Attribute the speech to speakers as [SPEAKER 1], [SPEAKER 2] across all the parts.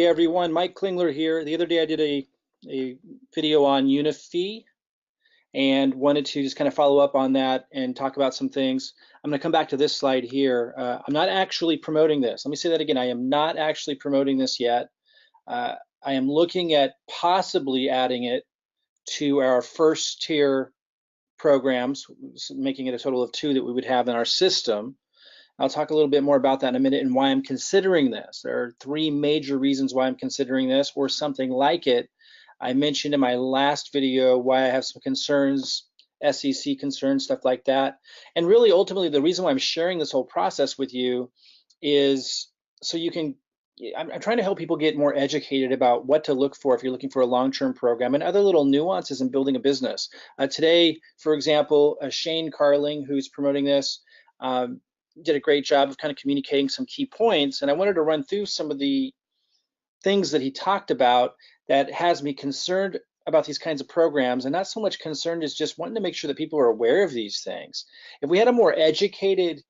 [SPEAKER 1] Hey everyone, Mike Klingler here. The other day I did a video on Unifii and wanted to just kind of follow up on that and talk about some things. I'm going to come back to this slide here. I'm not actually promoting this. Let me say that again. I am not actually promoting this yet. I am looking at possibly adding it to our first tier programs, making it a total of 2 that we would have in our system. I'll talk a little bit more about that in a minute and why I'm considering this. There are 3 major reasons why I'm considering this or something like it. I mentioned in my last video why I have some concerns, SEC concerns, stuff like that. And really, ultimately, the reason why I'm sharing this whole process with you is so you can, I'm trying to help people get more educated about what to look for if you're looking for a long-term program and other little nuances in building a business. Today, for example, Shane Carling, who's promoting this, did a great job of kind of communicating some key points, and I wanted to run through some of the things that he talked about that has me concerned about these kinds of programs, and not so much concerned as just wanting to make sure that people are aware of these things. If we had a more educated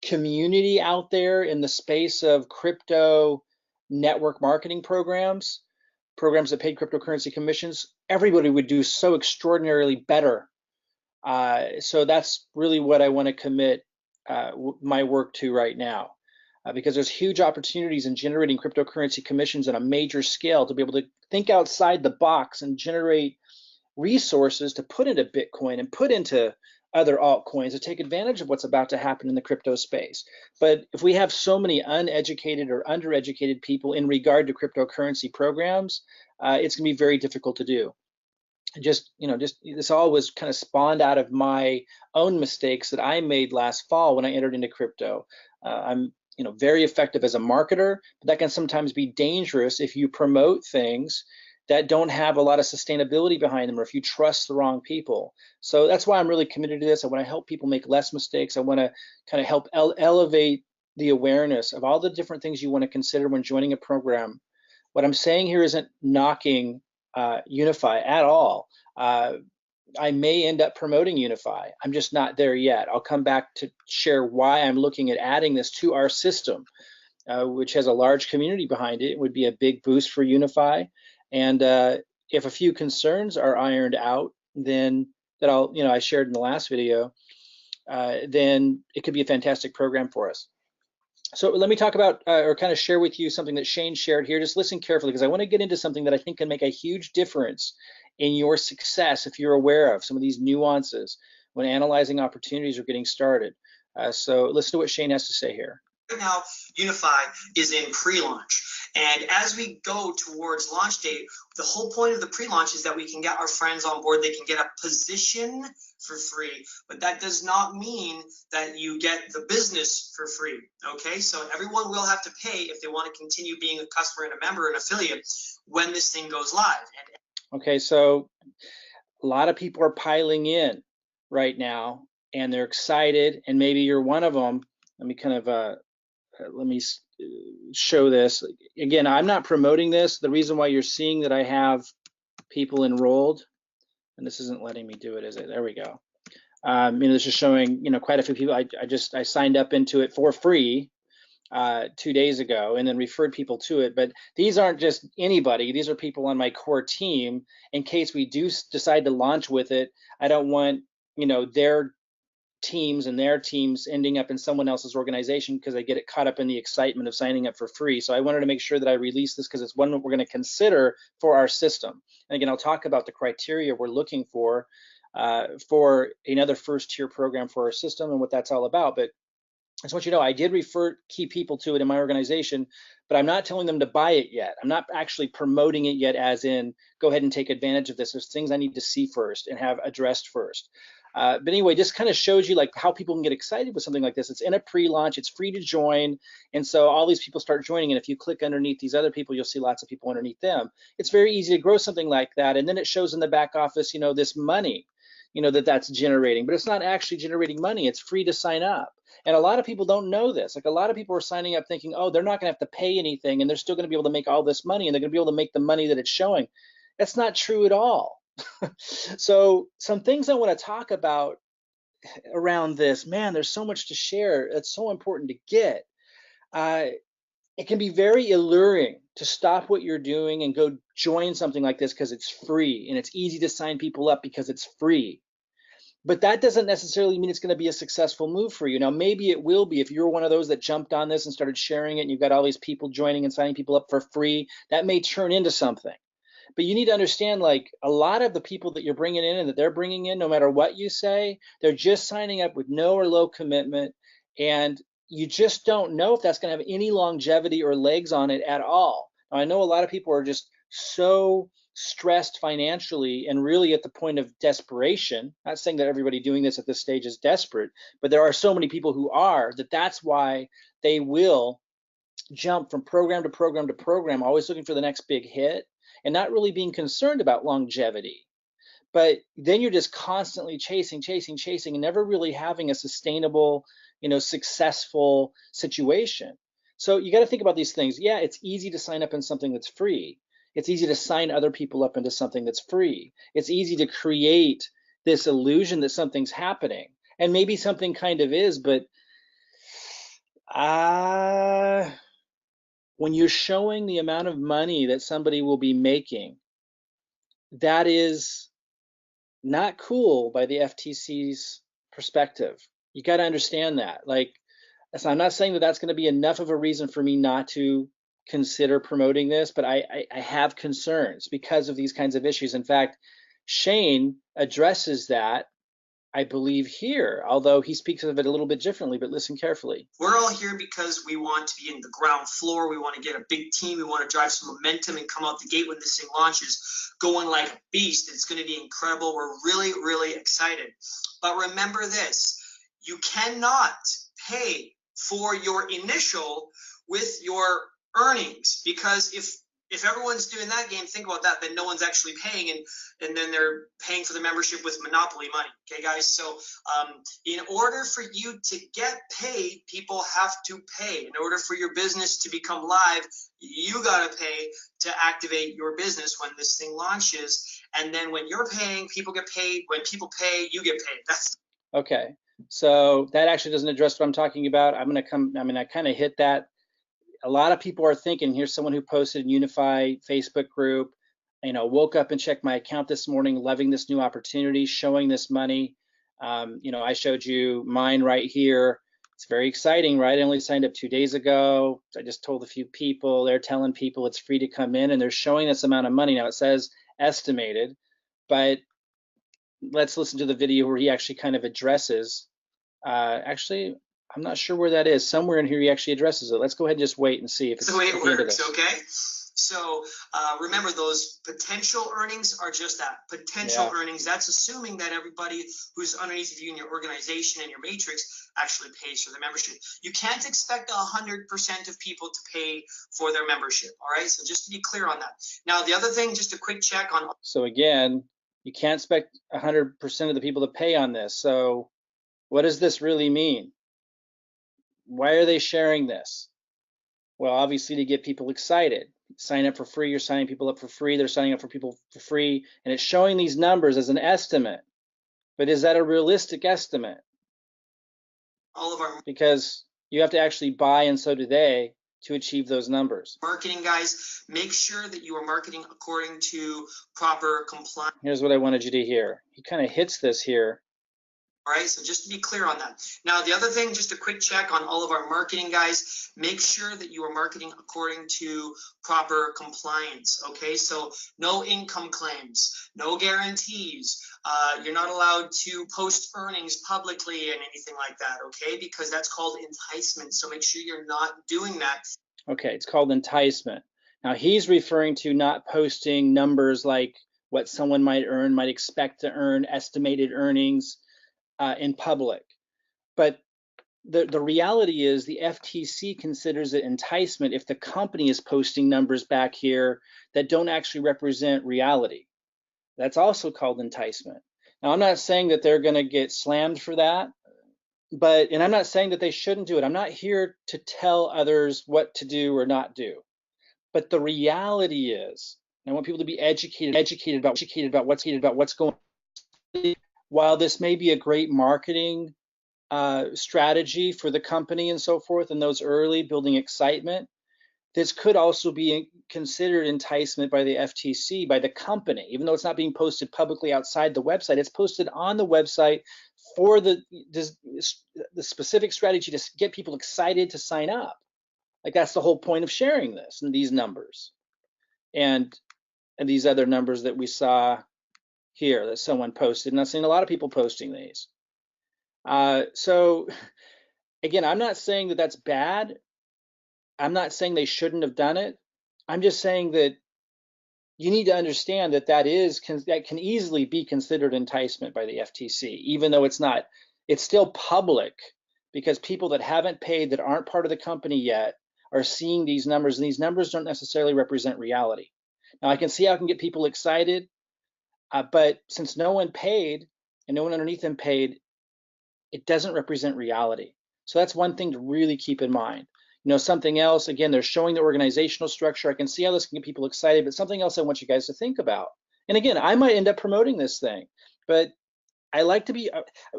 [SPEAKER 1] community out there in the space of crypto network marketing programs that paid cryptocurrency commissions, everybody would do so extraordinarily better. So that's really what I want to commit my work to right now, because there's huge opportunities in generating cryptocurrency commissions on a major scale to be able to think outside the box and generate resources to put into Bitcoin and put into other altcoins to take advantage of what's about to happen in the crypto space. But if we have so many uneducated or undereducated people in regard to cryptocurrency programs, it's going to be very difficult to do. Just this all was kind of spawned out of my own mistakes that I made last fall when I entered into crypto. I'm very effective as a marketer, but that can sometimes be dangerous if you promote things that don't have a lot of sustainability behind them, or if you trust the wrong people. So that's why I'm really committed to this. I want to help people make less mistakes. I want to kind of help elevate the awareness of all the different things you want to consider when joining a program. What I'm saying here isn't knocking Unifii at all. I may end up promoting Unifii. I'm just not there yet. I'll come back to share why I'm looking at adding this to our system, which has a large community behind it. It would be a big boost for Unifii. And if a few concerns are ironed out, then that I shared in the last video, then it could be a fantastic program for us. So let me talk about or kind of share with you something that Shane shared here. Just listen carefully, because I want to get into something that I think can make a huge difference in your success if you're aware of some of these nuances when analyzing opportunities or getting started. So listen to what Shane has to say here.
[SPEAKER 2] Right now, Unifii is in pre-launch. And as we go towards launch date, the whole point of the pre-launch is that we can get our friends on board. They can get a position for free, but that does not mean that you get the business for free, okay? So everyone will have to pay if they want to continue being a customer and a member and affiliate when this thing goes live.
[SPEAKER 1] Okay, so a lot of people are piling in right now, and they're excited, and maybe you're one of them. Let me kind of let me show this. Again, I'm not promoting this. The reason why you're seeing that I have people enrolled, and this isn't letting me do it, is it? There we go. This is showing, quite a few people. I signed up into it for free 2 days ago and then referred people to it. But these aren't just anybody. These are people on my core team. In case we do decide to launch with it, I don't want, their teams and their teams ending up in someone else's organization because they get it caught up in the excitement of signing up for free. So I wanted to make sure that I release this because it's one that we're going to consider for our system. And again, I'll talk about the criteria we're looking for another first tier program for our system and what that's all about. But I just want you to know I did refer key people to it in my organization, but I'm not telling them to buy it yet. I'm not actually promoting it yet as in go ahead and take advantage of this. There's things I need to see first and have addressed first. But anyway, just kind of shows you like how people can get excited with something like this. It's in a pre-launch, it's free to join. And so all these people start joining. And if you click underneath these other people, you'll see lots of people underneath them. It's very easy to grow something like that. And then it shows in the back office, this money, that's generating, but it's not actually generating money. It's free to sign up. And a lot of people don't know this. Like a lot of people are signing up thinking, oh, they're not gonna have to pay anything and they're still gonna be able to make all this money and they're gonna be able to make the money that it's showing. That's not true at all. So some things I want to talk about around this, man, there's so much to share. It's so important to get. It can be very alluring to stop what you're doing and go join something like this because it's free and it's easy to sign people up because it's free. But that doesn't necessarily mean it's going to be a successful move for you. Now, maybe it will be if you're one of those that jumped on this and started sharing it and you've got all these people joining and signing people up for free. That may turn into something. But you need to understand, like, a lot of the people that you're bringing in and that they're bringing in, no matter what you say, they're just signing up with no or low commitment. And you just don't know if that's going to have any longevity or legs on it at all. Now, I know a lot of people are just so stressed financially and really at the point of desperation. Not saying that everybody doing this at this stage is desperate, but there are so many people who are, that's why they will jump from program to program to program, always looking for the next big hit and not really being concerned about longevity. But then you're just constantly chasing, and never really having a sustainable, successful situation. So you got to think about these things. Yeah, it's easy to sign up in something that's free. It's easy to sign other people up into something that's free. It's easy to create this illusion that something's happening. And maybe something kind of is, but when you're showing the amount of money that somebody will be making, that is not cool by the FTC's perspective. You got to understand that. Like, so I'm not saying that that's going to be enough of a reason for me not to consider promoting this, but I have concerns because of these kinds of issues. In fact, Shane addresses that, I believe, here, although he speaks of it a little bit differently, but listen carefully.
[SPEAKER 2] We're all here because we want to be in the ground floor. We want to get a big team. We want to drive some momentum and come out the gate when this thing launches going like a beast. It's going to be incredible. We're really, really excited. But remember this, you cannot pay for your initial with your earnings, because if everyone's doing that game, think about that, then no one's actually paying, and then they're paying for the membership with monopoly money. Okay, guys? So in order for you to get paid, people have to pay. In order for your business to become live, you got to pay to activate your business when this thing launches. And then when you're paying, people get paid. When people pay, you get paid. That's
[SPEAKER 1] okay. So that actually doesn't address what I'm talking about. I kind of hit that. A lot of people are thinking, here's someone who posted in Unifii Facebook group, woke up and checked my account this morning, loving this new opportunity, showing this money. I showed you mine right here. It's very exciting, right? I only signed up 2 days ago. I just told a few people, they're telling people it's free to come in, and they're showing this amount of money. Now it says estimated, but let's listen to the video where he actually kind of addresses, actually, I'm not sure where that is. Somewhere in here he actually addresses it. Let's go ahead and just wait and see if it's
[SPEAKER 2] the way it works, okay? So remember, those potential earnings are just that, potential earnings. That's assuming that everybody who's underneath of you in your organization and your matrix actually pays for the membership. You can't expect 100% of people to pay for their membership, all right? So just to be clear on that. Now, the other thing, just a quick check on.
[SPEAKER 1] So again, you can't expect 100% of the people to pay on this. So what does this really mean? Why are they sharing this? Well, obviously to get people excited. Sign up for free, you're signing people up for free, they're signing up for people for free, and it's showing these numbers as an estimate. But is that a realistic estimate?
[SPEAKER 2] All of our,
[SPEAKER 1] because you have to actually buy, and so do they, to achieve those numbers.
[SPEAKER 2] Marketing guys, make sure that you are marketing according to proper compliance.
[SPEAKER 1] Here's what I wanted you to hear. He kind of hits this here.
[SPEAKER 2] All right, so just to be clear on that. Now, the other thing, just a quick check on all of our marketing guys, make sure that you are marketing according to proper compliance, okay? So no income claims, no guarantees. You're not allowed to post earnings publicly and anything like that, okay? Because that's called enticement, so make sure you're not doing that.
[SPEAKER 1] Okay, it's called enticement. Now, he's referring to not posting numbers like what someone might earn, might expect to earn, estimated earnings, in public. But the reality is the FTC considers it enticement if the company is posting numbers back here that don't actually represent reality. That's also called enticement. Now, I'm not saying that they're going to get slammed for that, and I'm not saying that they shouldn't do it. I'm not here to tell others what to do or not do. But the reality is, I want people to be educated about what's going on. While this may be a great marketing strategy for the company and so forth, and those early building excitement, this could also be considered enticement by the FTC, by the company, even though it's not being posted publicly outside the website. It's posted on the website for the specific strategy to get people excited to sign up. Like, that's the whole point of sharing this and these numbers and these other numbers that we saw here that someone posted. And I've seen a lot of people posting these. So again, I'm not saying that that's bad. I'm not saying they shouldn't have done it. I'm just saying that you need to understand that that can easily be considered enticement by the FTC, even though it's not. It's still public, because people that haven't paid, that aren't part of the company yet, are seeing these numbers, and these numbers don't necessarily represent reality. Now, I can see how I can get people excited, but since no one paid and no one underneath them paid, it doesn't represent reality. So that's one thing to really keep in mind. Something else, again, they're showing the organizational structure. I can see how this can get people excited, but something else I want you guys to think about. And again, I might end up promoting this thing, but I like to be,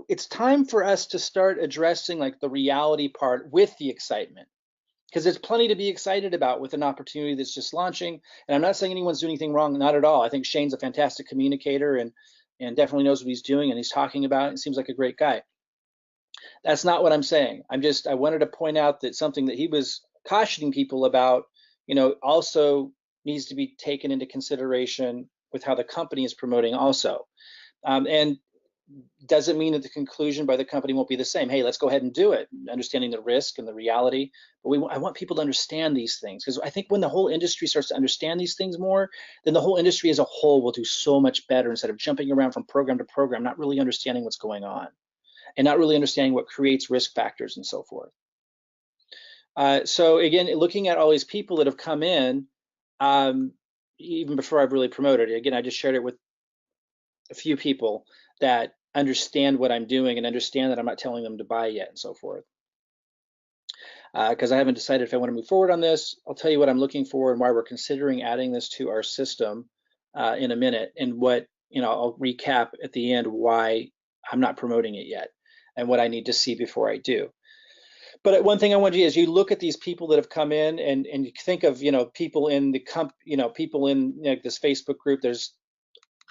[SPEAKER 1] it's time for us to start addressing like the reality part with the excitement, because there's plenty to be excited about with an opportunity that's just launching. And I'm not saying anyone's doing anything wrong, not at all. I think Shane's a fantastic communicator and definitely knows what he's doing and he's talking about it and seems like a great guy. That's not what I'm saying. I wanted to point out that something that he was cautioning people about, also needs to be taken into consideration with how the company is promoting also. And doesn't mean that the conclusion by the company won't be the same. Hey, let's go ahead and do it, understanding the risk and the reality. But I want people to understand these things, because I think when the whole industry starts to understand these things more, then the whole industry as a whole will do so much better, instead of jumping around from program to program, not really understanding what's going on and not really understanding what creates risk factors and so forth. So again, looking at all these people that have come in, even before I've really promoted it, again, I just shared it with a few people that understand what I'm doing and understand that I'm not telling them to buy yet and so forth. Because I haven't decided if I want to move forward on this. I'll tell you what I'm looking for and why we're considering adding this to our system in a minute, and what, I'll recap at the end why I'm not promoting it yet and what I need to see before I do. But one thing I want you is you look at these people that have come in and you think of, people in the people in this Facebook group. There's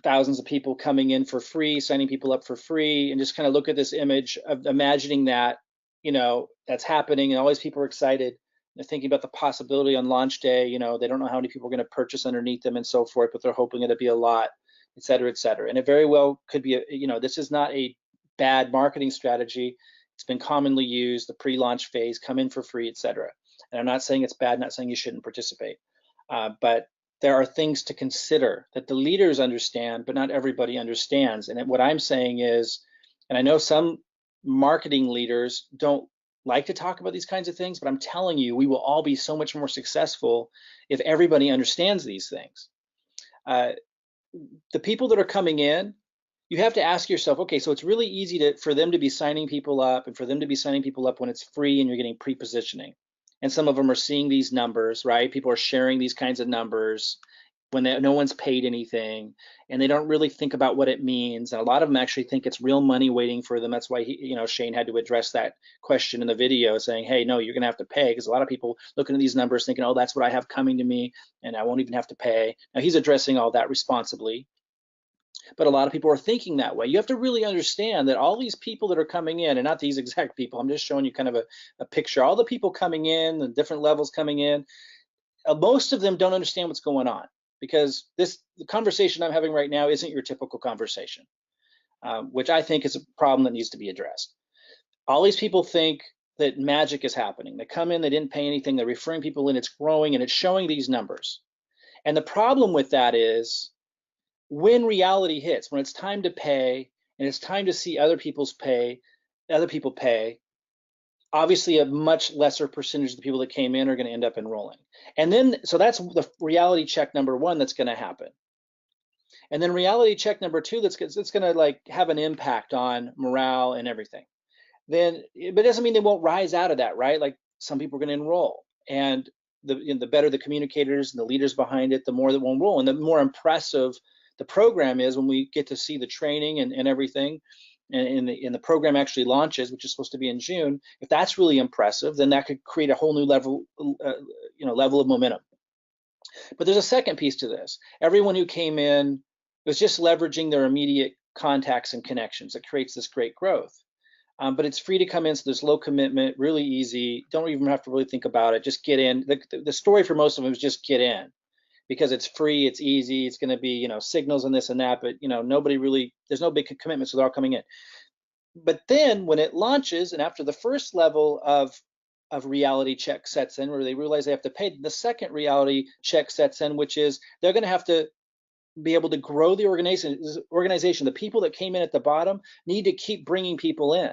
[SPEAKER 1] thousands of people coming in for free, signing people up for free, and just kind of look at this image of imagining that, that's happening, and all these people are excited. They're thinking about the possibility on launch day. They don't know how many people are going to purchase underneath them and so forth, but they're hoping it'll be a lot, et cetera, et cetera. And it very well could be, this is not a bad marketing strategy. It's been commonly used, the pre-launch phase, come in for free, et cetera. And I'm not saying it's bad, not saying you shouldn't participate, but there are things to consider that the leaders understand, but not everybody understands. And what I'm saying is, and I know some marketing leaders don't like to talk about these kinds of things, but I'm telling you, we will all be so much more successful if everybody understands these things. The people that are coming in, you have to ask yourself, okay, so it's really easy for them to be signing people up, and for them to be signing people up when it's free and you're getting pre-positioning. And some of them are seeing these numbers, right? People are sharing these kinds of numbers when no one's paid anything, and they don't really think about what it means. And a lot of them actually think it's real money waiting for them. That's why Shane had to address that question in the video, saying, hey, no, you're gonna have to pay, because a lot of people looking at these numbers thinking, oh, that's what I have coming to me, and I won't even have to pay. Now, he's addressing all that responsibly, but a lot of people are thinking that way. You have to really understand that all these people that are coming in, and not these exact people, I'm just showing you kind of a picture, all the people coming in, the different levels coming in, most of them don't understand what's going on, because the conversation I'm having right now isn't your typical conversation, which I think is a problem that needs to be addressed. All these people think that magic is happening. They come in, they didn't pay anything, they're referring people in, it's growing, and it's showing these numbers. And the problem with that is, when reality hits, when it's time to pay and it's time to see other people pay, obviously a much lesser percentage of the people that came in are going to end up enrolling. And then, so that's the reality check number one that's going to happen. And then reality check number two, that's going to like have an impact on morale and everything. Then, but it doesn't mean they won't rise out of that, right? Like, some people are going to enroll, and the better the communicators and the leaders behind it, the more that will enroll, and the more impressive the program is when we get to see the training and everything. and the program actually launches, which is supposed to be in June, if that's really impressive, then that could create a whole new level, level of momentum. But there's a second piece to this. Everyone who came in was just leveraging their immediate contacts and connections. That creates this great growth. But it's free to come in, so there's low commitment, really easy. Don't even have to really think about it. Just get in. The story for most of them is just get in, because it's free, it's easy, it's going to be, signals and this and that, but nobody really, there's no big commitment, so they're all coming in. But then when it launches, and after the first level of reality check sets in, where they realize they have to pay, the second reality check sets in, which is they're going to have to be able to grow the organization. The people that came in at the bottom need to keep bringing people in.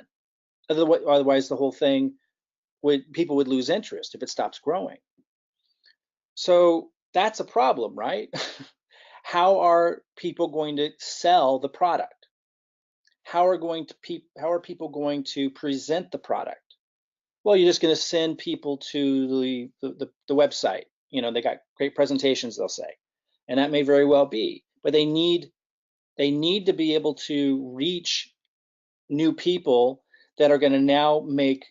[SPEAKER 1] Otherwise, the whole thing people would lose interest if it stops growing. So that's a problem, right? How are people going to sell the product? How are people going to present the product? Well, you're just going to send people to the website. They got great presentations, they'll say, and that may very well be. But they need to be able to reach new people that are going to now make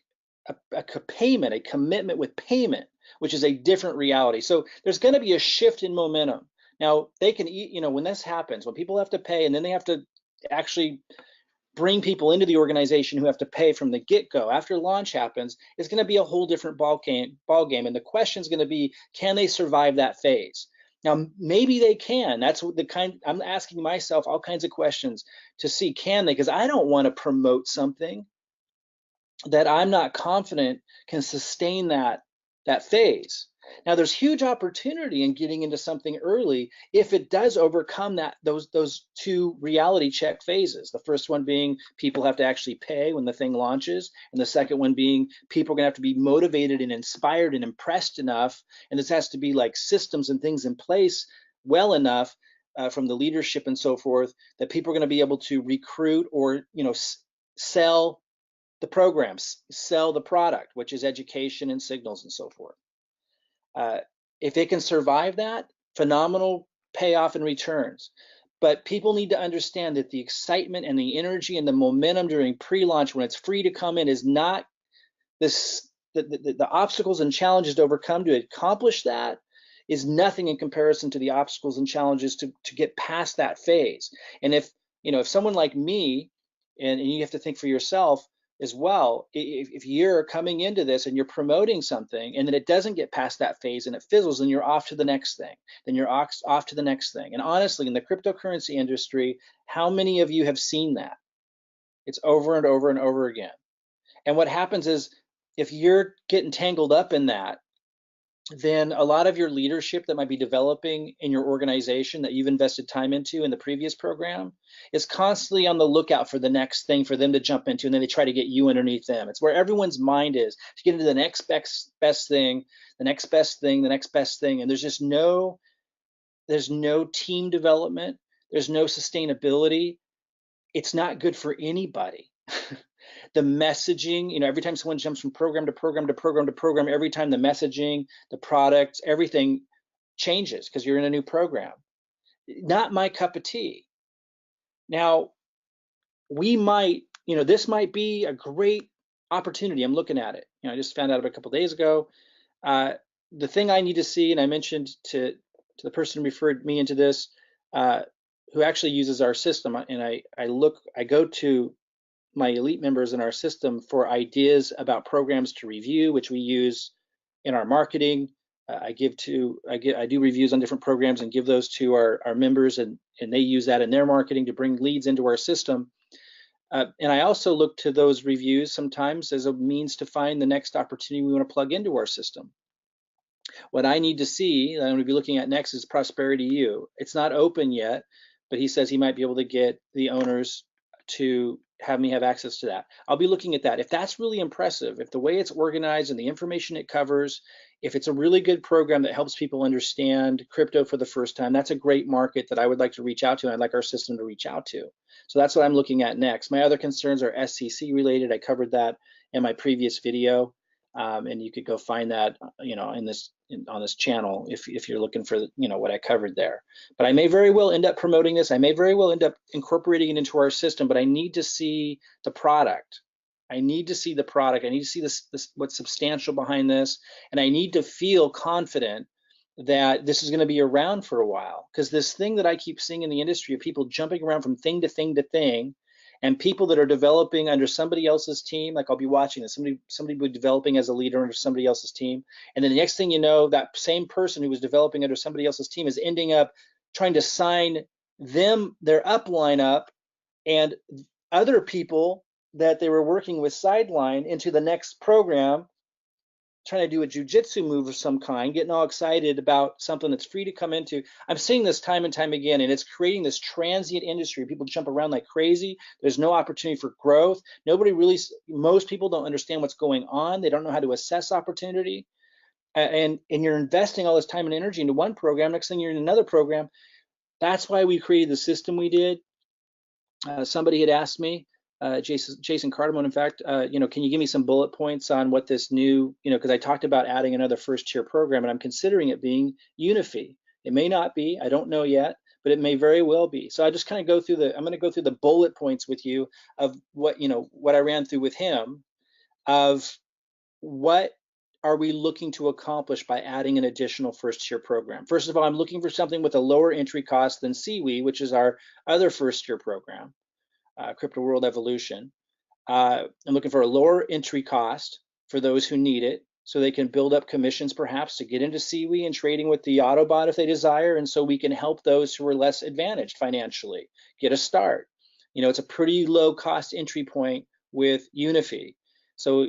[SPEAKER 1] a commitment with payment, which is a different reality. So there's going to be a shift in momentum. Now they can, when this happens, when people have to pay, and then they have to actually bring people into the organization who have to pay from the get-go. After launch happens, it's going to be a whole different ball game, and the question is going to be, can they survive that phase? Now, maybe they can. That's the kind I'm asking myself, all kinds of questions to see, can they? Because I don't want to promote something that I'm not confident can sustain that phase. Now, there's huge opportunity in getting into something early if it does overcome those two reality check phases. The first one being people have to actually pay when the thing launches, and the second one being people are going to have to be motivated and inspired and impressed enough, and this has to be like systems and things in place well enough from the leadership and so forth that people are going to be able to recruit or sell the programs, sell the product, which is education and signals and so forth. If it can survive that, phenomenal payoff and returns. But people need to understand that the excitement and the energy and the momentum during pre-launch, when it's free to come in, is not this. The obstacles and challenges to overcome to accomplish that is nothing in comparison to the obstacles and challenges to get past that phase. And if someone like me, and you have to think for yourself as well, if you're coming into this and you're promoting something and then it doesn't get past that phase and it fizzles, then you're off to the next thing. Then you're off to the next thing. And honestly, in the cryptocurrency industry, how many of you have seen that? It's over and over and over again. And what happens is, if you're getting tangled up in that, then a lot of your leadership that might be developing in your organization that you've invested time into in the previous program is constantly on the lookout for the next thing for them to jump into, and then they try to get you underneath them. It's where everyone's mind is, to get into the next best thing, the next best thing, the next best thing, and there's no team development, there's no sustainability. It's not good for anybody. The messaging, every time someone jumps from program to program to program to program, every time the messaging, the products, everything changes because you're in a new program. Not my cup of tea. Now, we might, this might be a great opportunity. I'm looking at it. I just found out about a couple of days ago. The thing I need to see, and I mentioned to the person who referred me into this, who actually uses our system, and I go to my elite members in our system for ideas about programs to review, which we use in our marketing. I do reviews on different programs and give those to our members, and they use that in their marketing to bring leads into our system. And I also look to those reviews sometimes as a means to find the next opportunity we want to plug into our system. What I need to see, that I'm going to be looking at next, is Prosperity U. It's not open yet, but he says he might be able to get the owners to have me have access to that. I'll be looking at that. If that's really impressive, if the way it's organized and the information it covers, if it's a really good program that helps people understand crypto for the first time, that's a great market that I would like to reach out to, and I'd like our system to reach out to. So that's what I'm looking at next. My other concerns are SEC related. I covered that in my previous video. And you could go find that, on this channel if you're looking for, what I covered there. But I may very well end up promoting this. I may very well end up incorporating it into our system, but I need to see the product. I need to see the product. I need to see this what's substantial behind this, and I need to feel confident that this is going to be around for a while. Because this thing that I keep seeing in the industry of people jumping around from thing to thing to thing, and people that are developing under somebody else's team, like I'll be watching this, somebody will be developing as a leader under somebody else's team, and then the next thing you know, that same person who was developing under somebody else's team is ending up trying to sign their upline up and other people that they were working with sideline into the next program, trying to do a jujitsu move of some kind, getting all excited about something that's free to come into. I'm seeing this time and time again, and it's creating this transient industry. People jump around like crazy. There's no opportunity for growth. Most people don't understand what's going on. They don't know how to assess opportunity. And you're investing all this time and energy into one program. Next thing you're in another program. That's why we created the system we did. Somebody had asked me, Jason Cardamone, in fact, can you give me some bullet points on what this new, because I talked about adding another first tier program, and I'm considering it being Unifii. It may not be, I don't know yet, but it may very well be. So I just kind of I'm going to go through the bullet points with you of what I ran through with him, of what are we looking to accomplish by adding an additional first tier program. First of all, I'm looking for something with a lower entry cost than Seaweed, which is our other first tier program. Crypto World Evolution. I'm looking for a lower entry cost for those who need it, so they can build up commissions perhaps to get into Seaweed and trading with the Autobot if they desire, and so we can help those who are less advantaged financially get a start. It's a pretty low cost entry point with Unifii. So,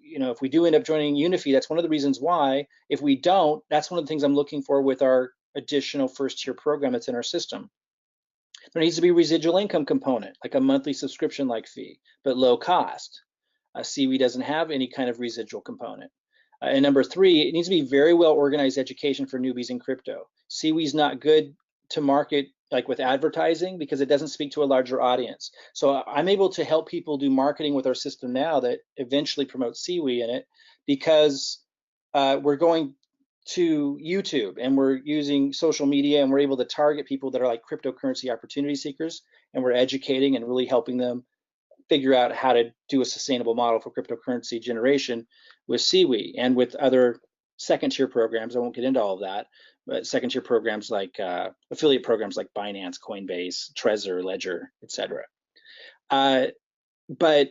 [SPEAKER 1] if we do end up joining Unifii, that's one of the reasons why. If we don't, that's one of the things I'm looking for with our additional first tier program that's in our system. There needs to be a residual income component, like a monthly subscription-like fee, but low cost. Seaweed doesn't have any kind of residual component. And number three, it needs to be very well organized education for newbies in crypto. Seaweed's not good to market like with advertising because it doesn't speak to a larger audience. So I'm able to help people do marketing with our system now that eventually promotes Seaweed in it, because we're going to YouTube and we're using social media, and we're able to target people that are like cryptocurrency opportunity seekers, and we're educating and really helping them figure out how to do a sustainable model for cryptocurrency generation with Seaweed and with other second tier programs. I won't get into all of that, but second tier programs like affiliate programs like Binance, Coinbase, Trezor, Ledger, etc. But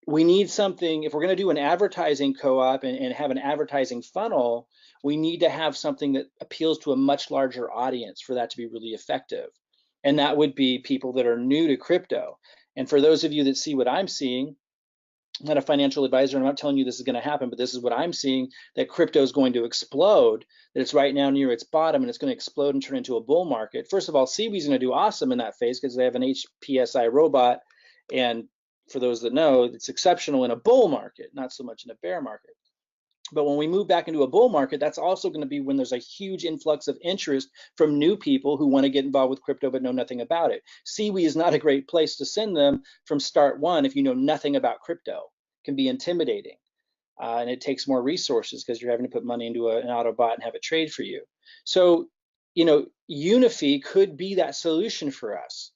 [SPEAKER 1] we need something, if we're going to do an advertising co-op and have an advertising funnel, we need to have something that appeals to a much larger audience for that to be really effective. And that would be people that are new to crypto. And for those of you that see what I'm seeing, I'm not a financial advisor, and I'm not telling you this is going to happen, but this is what I'm seeing, that crypto is going to explode, that it's right now near its bottom, and it's going to explode and turn into a bull market. First of all, Seaweed's going to do awesome in that phase because they have an HPSI robot, and for those that know, it's exceptional in a bull market, not so much in a bear market. But when we move back into a bull market, that's also going to be when there's a huge influx of interest from new people who want to get involved with crypto but know nothing about it. Seaweed is not a great place to send them from start one if you know nothing about crypto. It can be intimidating, and it takes more resources because you're having to put money into an Autobot and have it trade for you. So, Unifii could be that solution for us.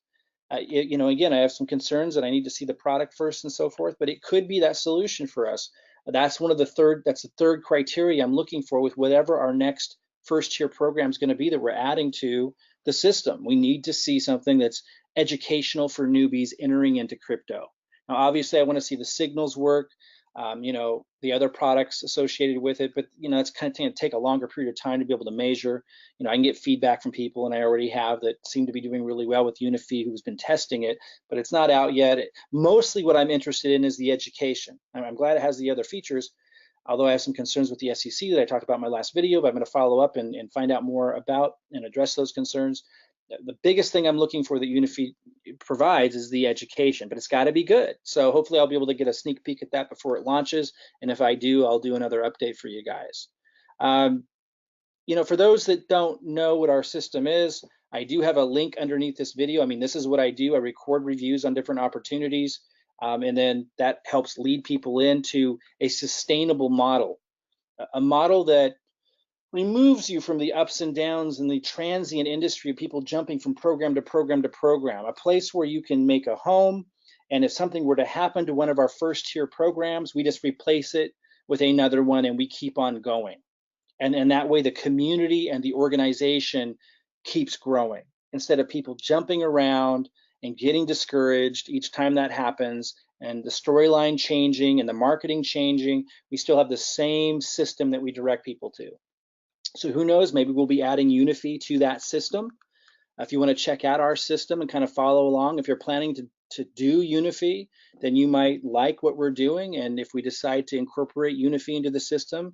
[SPEAKER 1] Again, I have some concerns that I need to see the product first and so forth, but it could be that solution for us. That's the third criteria I'm looking for with whatever our next first tier program is going to be that we're adding to the system. We need to see something that's educational for newbies entering into crypto. Now, obviously, I want to see the signals work, the other products associated with it, but it's kind of going to take a longer period of time to be able to measure. I can get feedback from people, and I already have, that seem to be doing really well with Unifii, who's been testing it, but it's not out yet. Mostly what I'm interested in is the education. I'm glad it has the other features, although I have some concerns with the SEC that I talked about in my last video, but I'm going to follow up and find out more about and address those concerns. The biggest thing I'm looking for that Unifii provides is the education, but it's got to be good. So hopefully I'll be able to get a sneak peek at that before it launches. And if I do, I'll do another update for you guys. For those that don't know what our system is, I do have a link underneath this video. I mean, this is what I do. I record reviews on different opportunities. And then that helps lead people into a sustainable model, a model that removes you from the ups and downs and the transient industry of people jumping from program to program to program, a place where you can make a home. And if something were to happen to one of our first tier programs, we just replace it with another one and we keep on going. And that way the community and the organization keeps growing instead of people jumping around and getting discouraged each time that happens, and the storyline changing and the marketing changing. We still have the same system that we direct people to. So who knows, maybe we'll be adding Unifii to that system. If you want to check out our system and kind of follow along, if you're planning to do Unifii, then you might like what we're doing. And if we decide to incorporate Unifii into the system,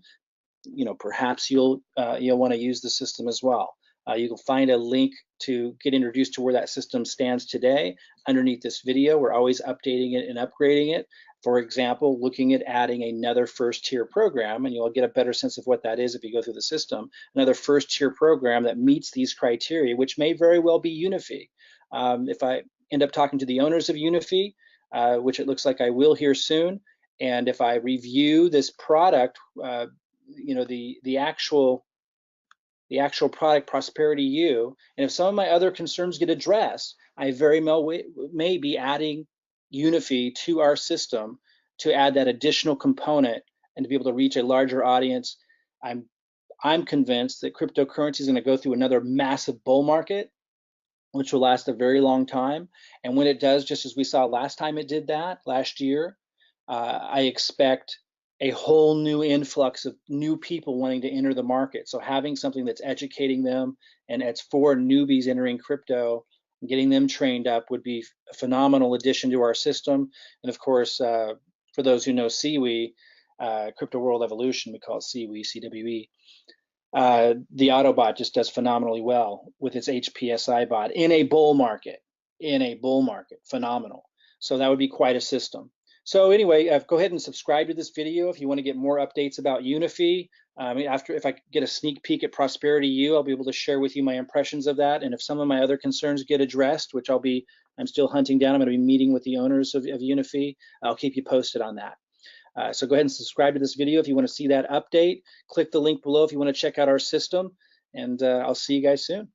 [SPEAKER 1] perhaps you'll want to use the system as well. You'll find a link to get introduced to where that system stands today underneath this video. We're always updating it and upgrading it. For example, looking at adding another first tier program, and you'll get a better sense of what that is if you go through the system, another first tier program that meets these criteria, which may very well be Unifii. If I end up talking to the owners of Unifii, which it looks like I will here soon, and if I review this product, the actual product, Prosperity U, and if some of my other concerns get addressed, I very well may be adding Unifii to our system to add that additional component and to be able to reach a larger audience. I'm convinced that cryptocurrency is going to go through another massive bull market, which will last a very long time. And when it does, just as we saw last time it did that last year, I expect a whole new influx of new people wanting to enter the market. So having something that's educating them and it's for newbies entering crypto, getting them trained up would be a phenomenal addition to our system. And of course, for those who know CWE, Crypto World Evolution, we call it CWE, CWE. The Autobot just does phenomenally well with its HPSI bot in a bull market, phenomenal. So that would be quite a system. So anyway, go ahead and subscribe to this video if you want to get more updates about Unifii. If I get a sneak peek at Prosperity U, I'll be able to share with you my impressions of that. And if some of my other concerns get addressed, which I'm still hunting down, I'm going to be meeting with the owners of Unifii. I'll keep you posted on that. So go ahead and subscribe to this video if you want to see that update. Click the link below if you want to check out our system, and I'll see you guys soon.